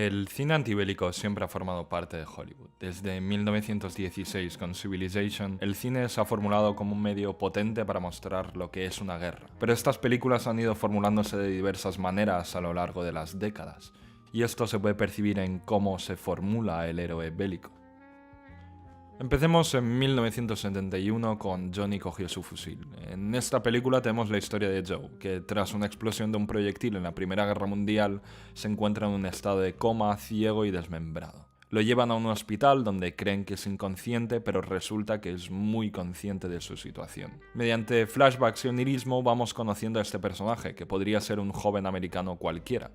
El cine antibélico siempre ha formado parte de Hollywood. Desde 1916 con Civilization, el cine se ha formulado como un medio potente para mostrar lo que es una guerra. Pero estas películas han ido formulándose de diversas maneras a lo largo de las décadas, y esto se puede percibir en cómo se formula el héroe bélico. Empecemos en 1971 con Johnny cogió su fusil. En esta película tenemos la historia de Joe, que tras una explosión de un proyectil en la Primera Guerra Mundial se encuentra en un estado de coma, ciego y desmembrado. Lo llevan a un hospital donde creen que es inconsciente, pero resulta que es muy consciente de su situación. Mediante flashbacks y onirismo vamos conociendo a este personaje, que podría ser un joven americano cualquiera,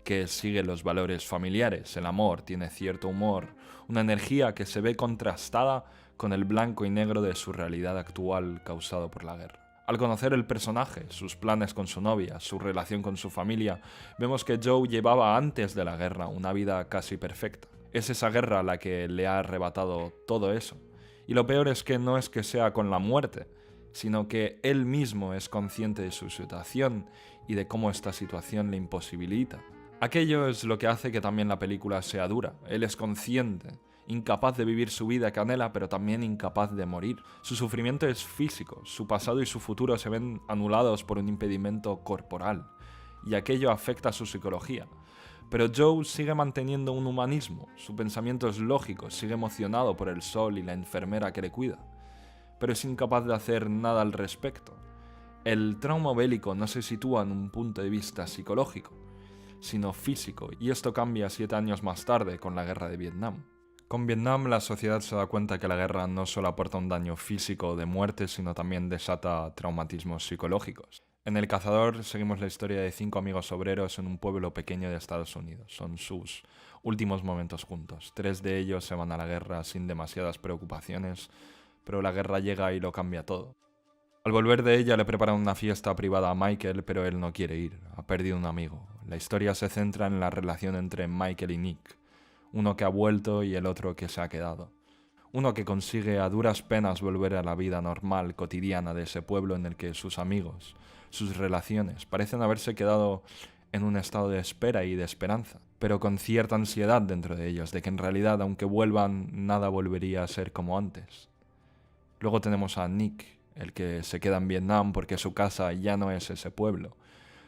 que sigue los valores familiares, el amor, tiene cierto humor, una energía que se ve contrastada con el blanco y negro de su realidad actual causado por la guerra. Al conocer el personaje, sus planes con su novia, su relación con su familia, vemos que Joe llevaba antes de la guerra una vida casi perfecta. Es esa guerra la que le ha arrebatado todo eso. Y lo peor es que no es que sea con la muerte, sino que él mismo es consciente de su situación y de cómo esta situación le imposibilita. Aquello es lo que hace que también la película sea dura. Él es consciente, incapaz de vivir su vida que anhela, pero también incapaz de morir. Su sufrimiento es físico, su pasado y su futuro se ven anulados por un impedimento corporal, y aquello afecta a su psicología. Pero Joe sigue manteniendo un humanismo, su pensamiento es lógico, sigue emocionado por el sol y la enfermera que le cuida, pero es incapaz de hacer nada al respecto. El trauma bélico no se sitúa en un punto de vista psicológico, sino físico, y esto cambia 7 años más tarde con la guerra de Vietnam. Con Vietnam la sociedad se da cuenta que la guerra no solo aporta un daño físico de muerte, sino también desata traumatismos psicológicos. En El Cazador seguimos la historia de 5 amigos obreros en un pueblo pequeño de Estados Unidos. Son sus últimos momentos juntos. 3 de ellos se van a la guerra sin demasiadas preocupaciones, pero la guerra llega y lo cambia todo. Al volver de ella le preparan una fiesta privada a Michael, pero él no quiere ir, ha perdido un amigo. La historia se centra en la relación entre Michael y Nick, uno que ha vuelto y el otro que se ha quedado. Uno que consigue a duras penas volver a la vida normal, cotidiana de ese pueblo en el que sus amigos, sus relaciones, parecen haberse quedado en un estado de espera y de esperanza, pero con cierta ansiedad dentro de ellos, de que en realidad, aunque vuelvan, nada volvería a ser como antes. Luego tenemos a Nick, el que se queda en Vietnam porque su casa ya no es ese pueblo.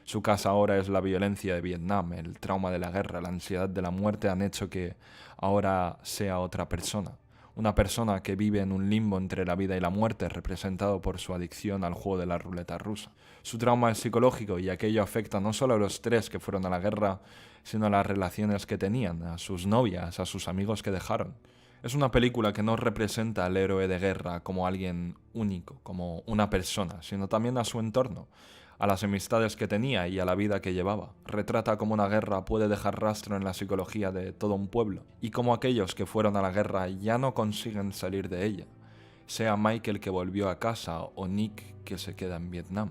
Su casa ahora es la violencia de Vietnam, el trauma de la guerra, la ansiedad de la muerte han hecho que ahora sea otra persona. Una persona que vive en un limbo entre la vida y la muerte, representado por su adicción al juego de la ruleta rusa. Su trauma es psicológico y aquello afecta no solo a los 3 que fueron a la guerra, sino a las relaciones que tenían, a sus novias, a sus amigos que dejaron. Es una película que no representa al héroe de guerra como alguien único, como una persona, sino también a su entorno, a las amistades que tenía y a la vida que llevaba. Retrata cómo una guerra puede dejar rastro en la psicología de todo un pueblo, y cómo aquellos que fueron a la guerra ya no consiguen salir de ella, sea Michael que volvió a casa o Nick que se queda en Vietnam.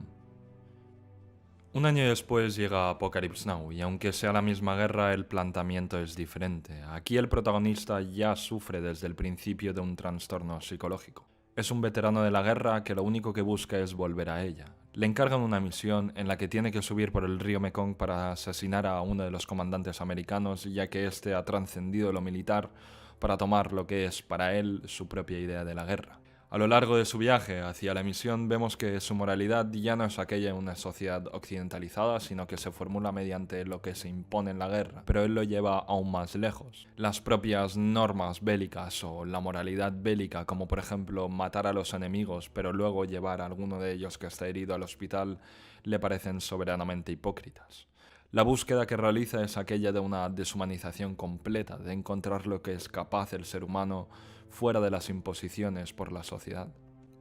Un año después llega Apocalypse Now, y aunque sea la misma guerra, el planteamiento es diferente. Aquí el protagonista ya sufre desde el principio de un trastorno psicológico. Es un veterano de la guerra que lo único que busca es volver a ella. Le encargan una misión en la que tiene que subir por el río Mekong para asesinar a uno de los comandantes americanos, ya que éste ha trascendido lo militar para tomar lo que es para él su propia idea de la guerra. A lo largo de su viaje hacia la misión vemos que su moralidad ya no es aquella en una sociedad occidentalizada, sino que se formula mediante lo que se impone en la guerra, pero él lo lleva aún más lejos. Las propias normas bélicas o la moralidad bélica, como por ejemplo matar a los enemigos pero luego llevar a alguno de ellos que está herido al hospital, le parecen soberanamente hipócritas. La búsqueda que realiza es aquella de una deshumanización completa, de encontrar lo que es capaz el ser humano fuera de las imposiciones por la sociedad.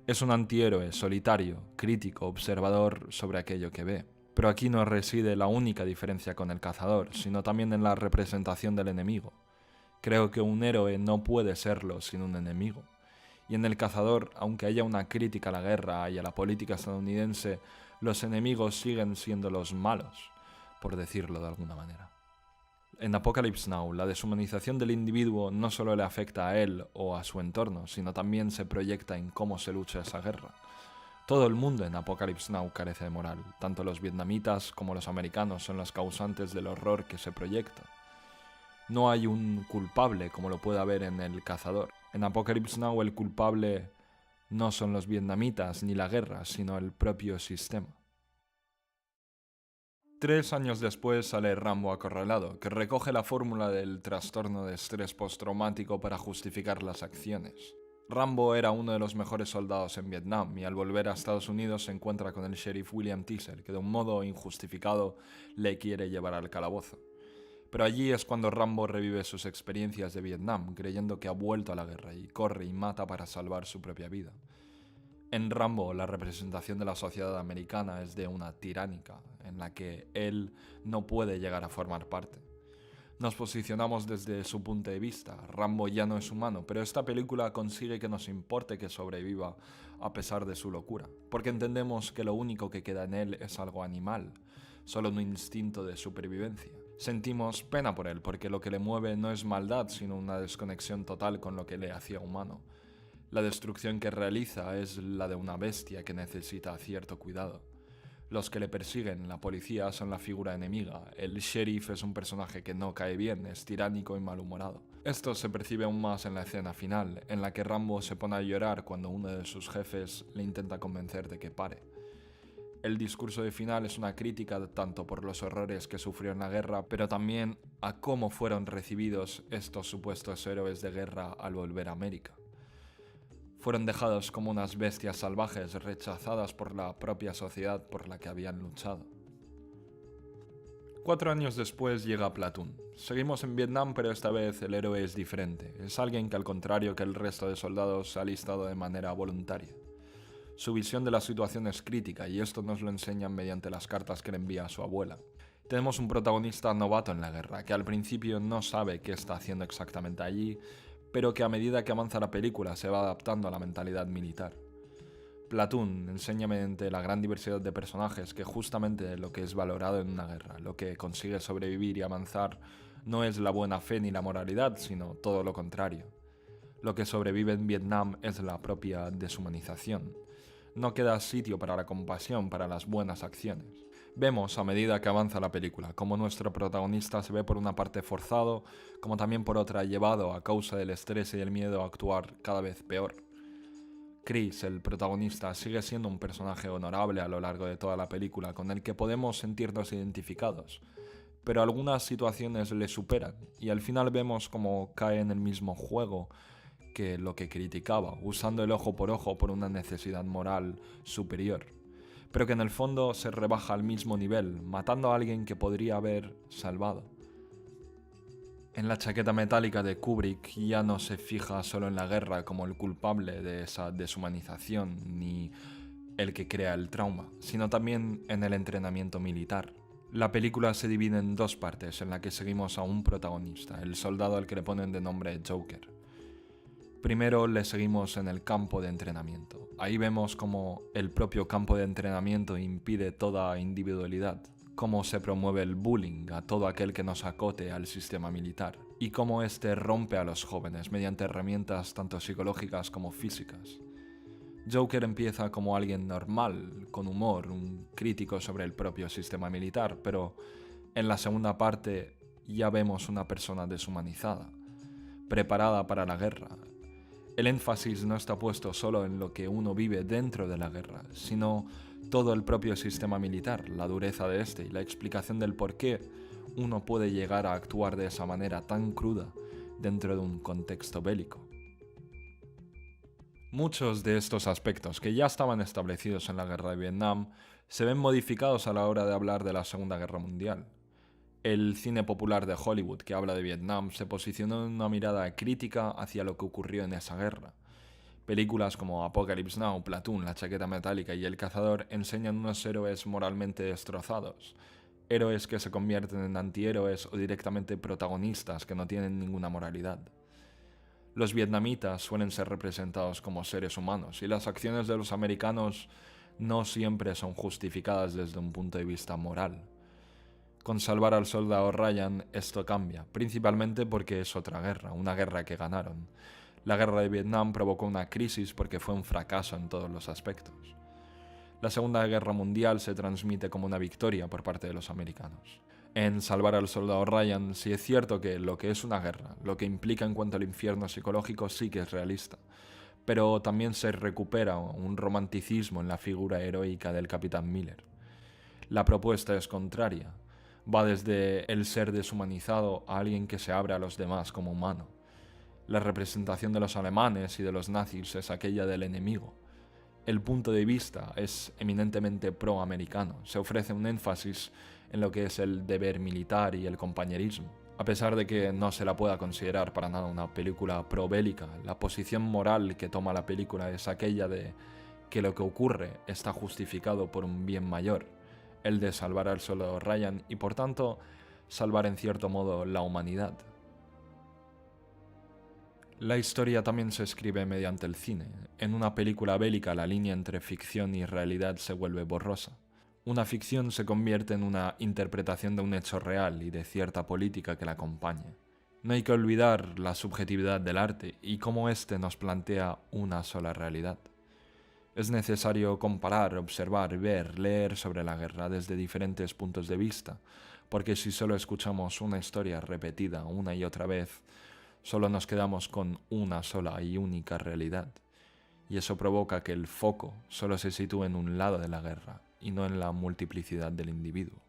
Es un antihéroe solitario, crítico, observador sobre aquello que ve. Pero aquí no reside la única diferencia con El Cazador, sino también en la representación del enemigo. Creo que un héroe no puede serlo sin un enemigo. Y en El Cazador, aunque haya una crítica a la guerra y a la política estadounidense, los enemigos siguen siendo los malos, por decirlo de alguna manera. En Apocalypse Now, la deshumanización del individuo no solo le afecta a él o a su entorno, sino también se proyecta en cómo se lucha esa guerra. Todo el mundo en Apocalypse Now carece de moral, tanto los vietnamitas como los americanos son los causantes del horror que se proyecta. No hay un culpable como lo puede haber en El Cazador. En Apocalypse Now el culpable no son los vietnamitas ni la guerra, sino el propio sistema. 3 años después sale Rambo Acorralado, que recoge la fórmula del trastorno de estrés postraumático para justificar las acciones. Rambo era uno de los mejores soldados en Vietnam y al volver a Estados Unidos se encuentra con el sheriff William Teaser, que de un modo injustificado le quiere llevar al calabozo. Pero allí es cuando Rambo revive sus experiencias de Vietnam, creyendo que ha vuelto a la guerra y corre y mata para salvar su propia vida. En Rambo, la representación de la sociedad americana es de una tiránica, en la que él no puede llegar a formar parte. Nos posicionamos desde su punto de vista. Rambo ya no es humano, pero esta película consigue que nos importe que sobreviva a pesar de su locura, porque entendemos que lo único que queda en él es algo animal, solo un instinto de supervivencia. Sentimos pena por él, porque lo que le mueve no es maldad, sino una desconexión total con lo que le hacía humano. La destrucción que realiza es la de una bestia que necesita cierto cuidado. Los que le persiguen, la policía, son la figura enemiga. El sheriff es un personaje que no cae bien, es tiránico y malhumorado. Esto se percibe aún más en la escena final, en la que Rambo se pone a llorar cuando uno de sus jefes le intenta convencer de que pare. El discurso de final es una crítica tanto por los horrores que sufrió en la guerra, pero también a cómo fueron recibidos estos supuestos héroes de guerra al volver a América. Fueron dejados como unas bestias salvajes rechazadas por la propia sociedad por la que habían luchado. 4 años después llega Platoon. Seguimos en Vietnam, pero esta vez el héroe es diferente. Es alguien que, al contrario que el resto de soldados, se ha alistado de manera voluntaria. Su visión de la situación es crítica y esto nos lo enseñan mediante las cartas que le envía a su abuela. Tenemos un protagonista novato en la guerra, que al principio no sabe qué está haciendo exactamente allí, pero que a medida que avanza la película se va adaptando a la mentalidad militar. Platoon enseña mediante la gran diversidad de personajes que justamente lo que es valorado en una guerra, lo que consigue sobrevivir y avanzar, no es la buena fe ni la moralidad, sino todo lo contrario. Lo que sobrevive en Vietnam es la propia deshumanización. No queda sitio para la compasión, para las buenas acciones. Vemos a medida que avanza la película cómo nuestro protagonista se ve por una parte forzado, como también por otra llevado a causa del estrés y el miedo a actuar cada vez peor. Chris, el protagonista, sigue siendo un personaje honorable a lo largo de toda la película, con el que podemos sentirnos identificados, pero algunas situaciones le superan y al final vemos cómo cae en el mismo juego que lo que criticaba, usando el ojo por una necesidad moral superior, pero que en el fondo se rebaja al mismo nivel, matando a alguien que podría haber salvado. En La chaqueta metálica de Kubrick ya no se fija solo en la guerra como el culpable de esa deshumanización ni el que crea el trauma, sino también en el entrenamiento militar. La película se divide en 2 partes en la que seguimos a un protagonista, el soldado al que le ponen de nombre Joker. Primero le seguimos en el campo de entrenamiento. Ahí vemos cómo el propio campo de entrenamiento impide toda individualidad, cómo se promueve el bullying a todo aquel que nos acote al sistema militar, y cómo este rompe a los jóvenes mediante herramientas tanto psicológicas como físicas. Joker empieza como alguien normal, con humor, un crítico sobre el propio sistema militar, pero en la segunda parte ya vemos una persona deshumanizada, preparada para la guerra. El énfasis no está puesto solo en lo que uno vive dentro de la guerra, sino todo el propio sistema militar, la dureza de este y la explicación del por qué uno puede llegar a actuar de esa manera tan cruda dentro de un contexto bélico. Muchos de estos aspectos que ya estaban establecidos en la guerra de Vietnam se ven modificados a la hora de hablar de la Segunda Guerra Mundial. El cine popular de Hollywood que habla de Vietnam se posicionó en una mirada crítica hacia lo que ocurrió en esa guerra. Películas como Apocalypse Now, Platoon, La chaqueta metálica y El cazador enseñan unos héroes moralmente destrozados. Héroes que se convierten en antihéroes o directamente protagonistas que no tienen ninguna moralidad. Los vietnamitas suelen ser representados como seres humanos y las acciones de los americanos no siempre son justificadas desde un punto de vista moral. Con Salvar al soldado Ryan esto cambia, principalmente porque es otra guerra, una guerra que ganaron. La guerra de Vietnam provocó una crisis porque fue un fracaso en todos los aspectos. La Segunda Guerra Mundial se transmite como una victoria por parte de los americanos. En Salvar al Soldado Ryan sí es cierto que lo que es una guerra, lo que implica en cuanto al infierno psicológico sí que es realista, pero también se recupera un romanticismo en la figura heroica del Capitán Miller. La propuesta es contraria, va desde el ser deshumanizado a alguien que se abre a los demás como humano. La representación de los alemanes y de los nazis es aquella del enemigo. El punto de vista es eminentemente pro-americano, se ofrece un énfasis en lo que es el deber militar y el compañerismo. A pesar de que no se la pueda considerar para nada una película pro-bélica, la posición moral que toma la película es aquella de que lo que ocurre está justificado por un bien mayor, el de salvar al soldado Ryan y por tanto salvar en cierto modo la humanidad. La historia también se escribe mediante el cine. En una película bélica la línea entre ficción y realidad se vuelve borrosa. Una ficción se convierte en una interpretación de un hecho real y de cierta política que la acompaña. No hay que olvidar la subjetividad del arte y cómo éste nos plantea una sola realidad. Es necesario comparar, observar, ver, leer sobre la guerra desde diferentes puntos de vista, porque si solo escuchamos una historia repetida una y otra vez, solo nos quedamos con una sola y única realidad, y eso provoca que el foco solo se sitúe en un lado de la guerra y no en la multiplicidad del individuo.